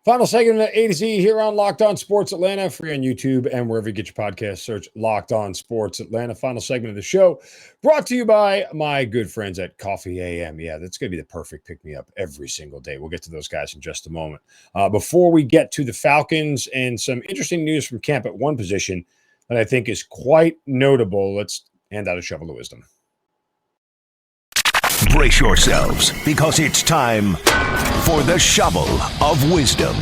Final segment of A to Z here on Locked On Sports Atlanta, free on YouTube and wherever you get your podcast. Search Locked On Sports Atlanta. Final segment of the show brought to you by my good friends at Coffee AM. Yeah, that's going to be the perfect pick-me-up every single day. We'll get to those guys in just a moment. Before we get to the Falcons and some interesting news from camp at one position that I think is quite notable, let's hand out a shovel of wisdom. Brace yourselves, because it's time for the Shovel of Wisdom.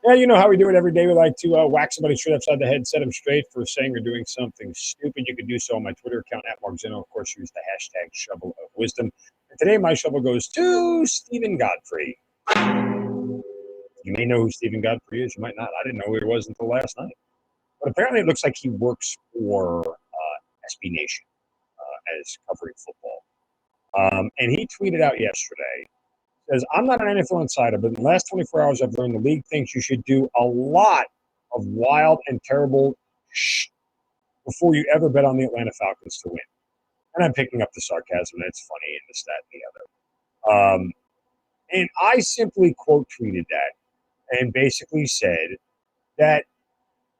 Yeah, you know how we do it every day. We like to whack somebody straight upside the head, set them straight for saying or doing something stupid. You can do so on my Twitter account at Mark Zinno. Of course, use the hashtag Shovel of Wisdom. And today, my shovel goes to Stephen Godfrey. You may know who Stephen Godfrey is. You might not. I didn't know who he was until last night. But apparently it looks like he works for SB Nation as covering football. And he tweeted out yesterday, says, I'm not an NFL insider, but in the last 24 hours I've learned the league thinks you should do a lot of wild and terrible shh before you ever bet on the Atlanta Falcons to win. And I'm picking up the sarcasm, and it's funny and this, that, and the other. And I simply quote tweeted that and basically said that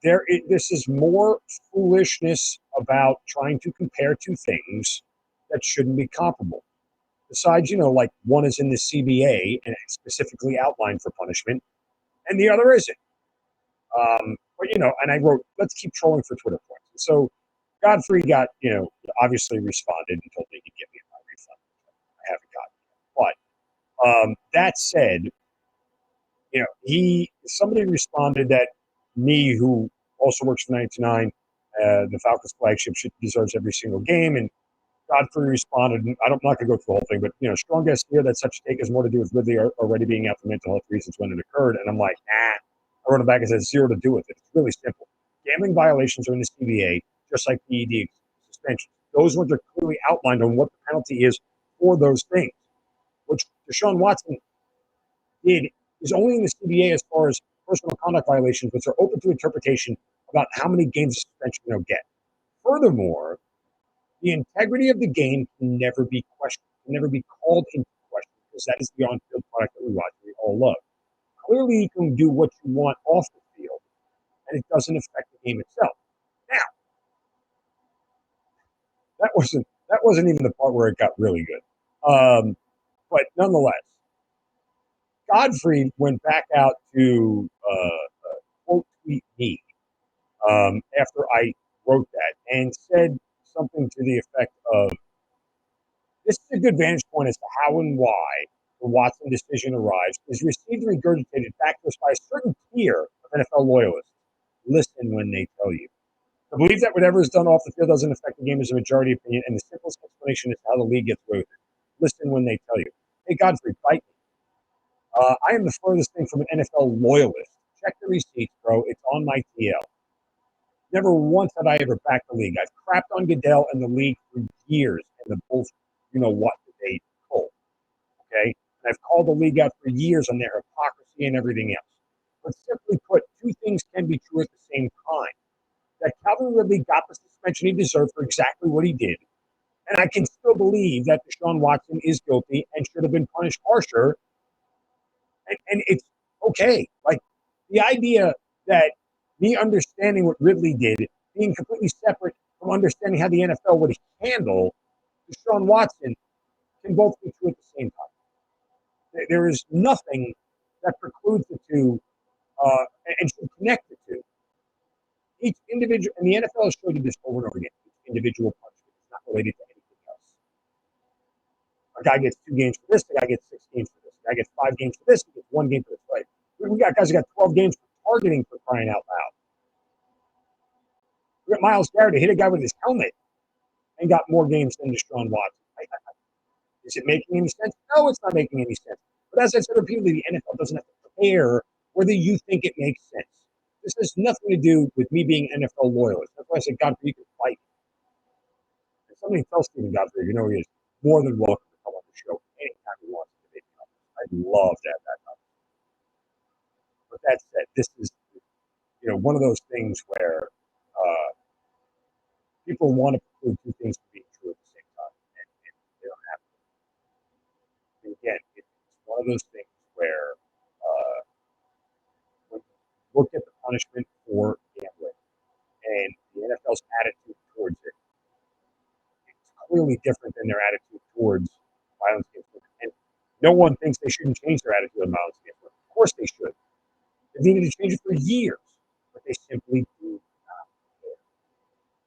this is more foolishness about trying to compare two things that shouldn't be comparable. Besides, like one is in the CBA and it's specifically outlined for punishment, and the other isn't. But and I wrote, let's keep trolling for Twitter points. And so Godfrey got, obviously responded and told me he'd give me my refund. I haven't gotten it. But that said, somebody responded that me, who also works for 99, the Falcons flagship, deserves every single game. And Godfrey responded, and I'm not going to go through the whole thing, but, strong guess here that such a take has more to do with Ridley already being out for mental health reasons when it occurred. And I'm like, I wrote it back and said, zero to do with it. It's really simple. Gambling violations are in the CBA, just like PED suspensions. Those ones are clearly outlined on what the penalty is for those things. What Deshaun Watson did is only in the CBA as far as personal conduct violations, which are open to interpretation about how many games of suspension they'll get. Furthermore, the integrity of the game can never be questioned, can never be called into question, because that is the on-field product that we watch, we all love. Clearly, you can do what you want off the field, and it doesn't affect the game itself. Now, that wasn't even the part where it got really good. But nonetheless, Godfrey went back out to quote tweet me after I wrote that and said something to the effect of, this is a good vantage point as to how and why the Watson decision arrives, is received and regurgitated back to us by a certain tier of NFL loyalists. Listen when they tell you. To believe that whatever is done off the field doesn't affect the game is a majority opinion, and the simplest explanation is how the league gets away with it. Listen when they tell you. Hey, Godfrey, bite me. I am the furthest thing from an NFL loyalist. Check the receipts, bro. It's on my TL. Never once have I ever backed the league. I've crapped on Goodell and the league for years, and the Bulls, what they pull. Okay? And I've called the league out for years on their hypocrisy and everything else. But simply put, two things can be true at the same time. That Calvin Ridley got the suspension he deserved for exactly what he did. And I can still believe that Deshaun Watson is guilty and should have been punished harsher. And it's okay. Like, the idea that me understanding what Ridley did being completely separate from understanding how the NFL would handle Deshaun Watson can both be true at the same time. There is nothing that precludes the two and should connect the two. Each individual, and the NFL has showed you this over and over again, each individual punishment is not related to anything else. A guy gets 2 games for this, the guy gets 6 games for this, the guy gets 5 games for this, he gets 1 game for this. Right? We got guys who got 12 games for targeting, for crying out loud. We got Myles Garrett who hit a guy with his helmet and got more games than Deshaun Watson. Is it making any sense? No, it's not making any sense. But as I said repeatedly, the NFL doesn't have to care whether you think it makes sense. This has nothing to do with me being an NFL loyalist. That's why I said, Godfrey, you can fight. If somebody tells Stephen Godfrey, he is more than welcome to come on the show anytime he wants to. I'd love to have that conversation. But that said, this is one of those things where people want to preclude two things from being true at the same time, and they don't have to. And again, it's one of those things where when you look at the punishment for gambling and the NFL's attitude towards it, it's clearly different than their attitude towards violence against women. And no one thinks they shouldn't change their attitude on violence against women. Of course they should. They've needed to change it for years, but they simply do not care.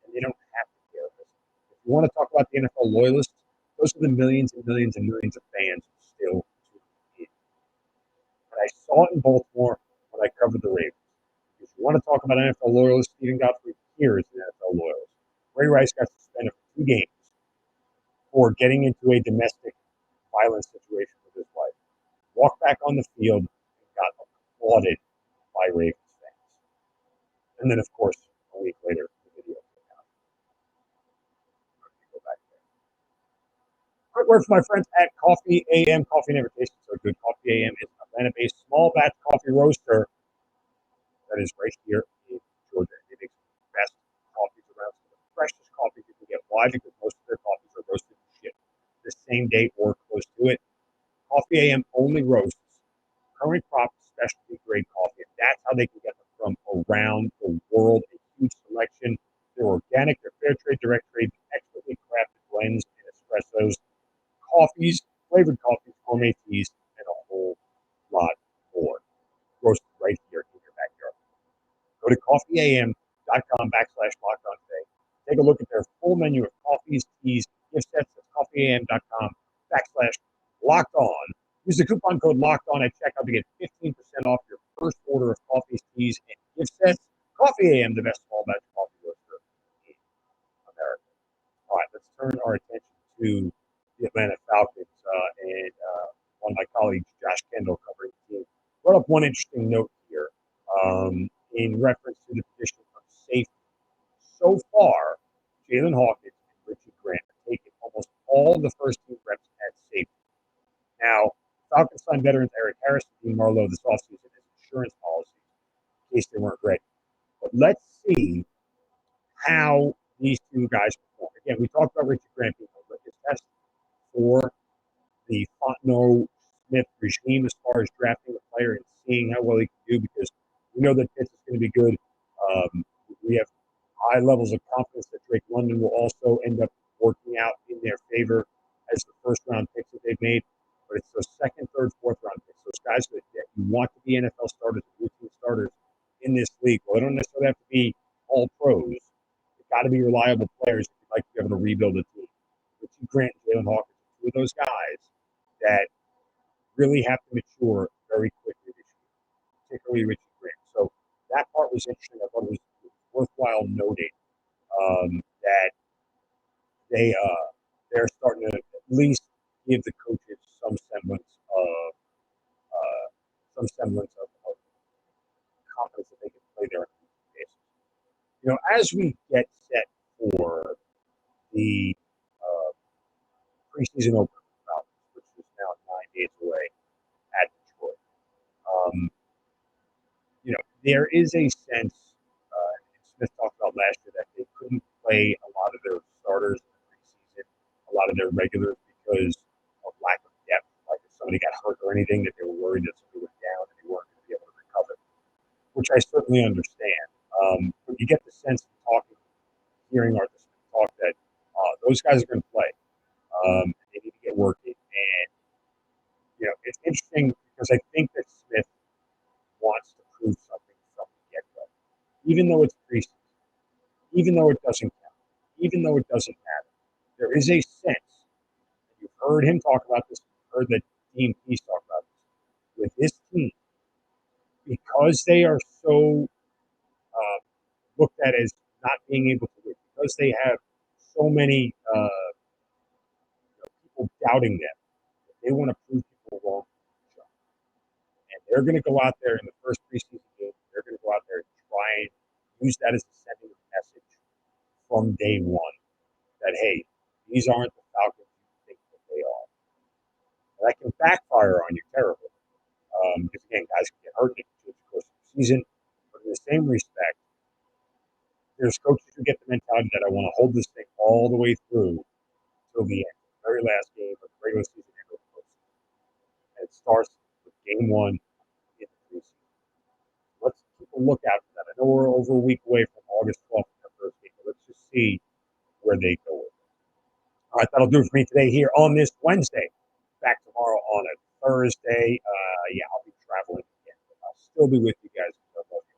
And they don't have to care. If you want to talk about the NFL loyalists, those are the millions and millions and millions of fans who still tune in. And I saw it in Baltimore when I covered the Ravens. If you want to talk about NFL loyalists, Stephen Godfrey here is an NFL loyalist. Ray Rice got suspended for 2 games for getting into a domestic violence situation with his wife. Walked back on the field and got applauded by Ravens fans. And then, of course, a week later, the video came out. Go back there. Quick word from my friends at Coffee AM. Coffee never tasted so good. Coffee AM is an Atlanta-based small batch coffee roaster that is right here in Georgia. They make the best coffees around. The freshest coffees you can get. Why? Because most of their coffees are roasted and shipped the same day or close to it. Coffee AM only roasts current crop specialty grade coffee, and that's how they can get them from around the world. A huge selection. They're organic, they're fair trade, direct trade, expertly crafted blends and espressos, coffees, flavored coffees, gourmet teas, and a whole lot more. Roasted right here in your backyard. Go to coffeeam.com/lockdown today. Take a look at their full menu of coffees, teas, gift sets. That's coffeeam.com/locked-on. Use the coupon code LOCKEDON at checkout to get 15% off your first order of coffees, teas, and gift sets. Coffee AM, the best small batch coffee roaster in America. All right, let's turn our attention to the Atlanta Falcons and one of my colleagues, Josh Kendall, covering the team. Brought up one interesting note here in reference to the position of safety. So far, Jalen Hawkins and Richie Grant have taken almost all the first-team reps at safety. Now, Falcons signed veterans Eric Harris and Dean Marlowe this offseason as insurance policies in case they weren't ready. But let's see how these two guys perform. Again, we talked about Richie Grant being able to his test for the Fontenot-Smith regime as far as drafting a player and seeing how well he can do because we know that Pitts is going to be good. We have high levels of confidence that Drake London will also end up working out in their favor as the first-round picks that they've made. But it's those second, third, fourth-round picks, those guys that you want to be NFL starters, routine starters in this league. Well, they don't necessarily have to be all pros. They've got to be reliable players if you'd like to be able to rebuild a team. Richie Grant and Jalen Hawkins are two of those guys that really have to mature very quickly this year, particularly Richie Grant. So that part was interesting. I thought it was worthwhile noting that they're starting to at least give the coaches some semblance of confidence that they can play there on a weekly basis. You know, as we get set for the preseason opener for the Falcons, which is now 9 days away at Detroit, you know, there is a sense, Smith talked about last year, that they couldn't play a lot of their starters in the preseason, a lot of their regulars because of lack of depth. Like if somebody got hurt or anything, that they were worried that somebody went down and they weren't going to be able to recover, which I certainly understand. But you get the sense from talking, hearing Arthur Smith talk that those guys are going to play. They need to get working. And, you know, it's interesting because I think that Smith wants to prove something from the get-go. Even though it's preseason, even though it doesn't count, even though it doesn't matter, there is a sense, and you've heard him talk about this, you've heard the team piece talk about this, with this team, because they are so looked at as not being able to win, because they have so many people doubting them, they want to prove people wrong. And they're going to go out there in the first preseason game, they're going to go out there and try and use that as a sending message from day one that, hey, these aren't the Falcons you think that they are. And that can backfire on you terribly. Because, again, guys can get hurt in the course of the season. But in the same respect, There's coaches who get the mentality that I want to hold this thing all the way through till the end, the very last game of the regular season and the postseason. And it starts with game one in the preseason. Let's keep a lookout for that. I know we're over a week away from August 12th in our first game, but let's just see where they go with it. All right, that'll do it for me today here on this Wednesday. Back tomorrow on a Thursday. I'll be traveling again, but I'll still be with you guys. I love you,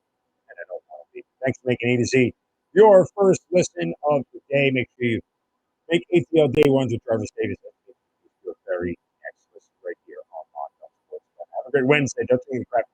and I know I'll be. Thanks for making A to Z your first listen of the day. Make sure you make ATL Day Ones with Travis Davis. Your very next listen right here on Locked On Sports. Have a great Wednesday. Don't take any crap.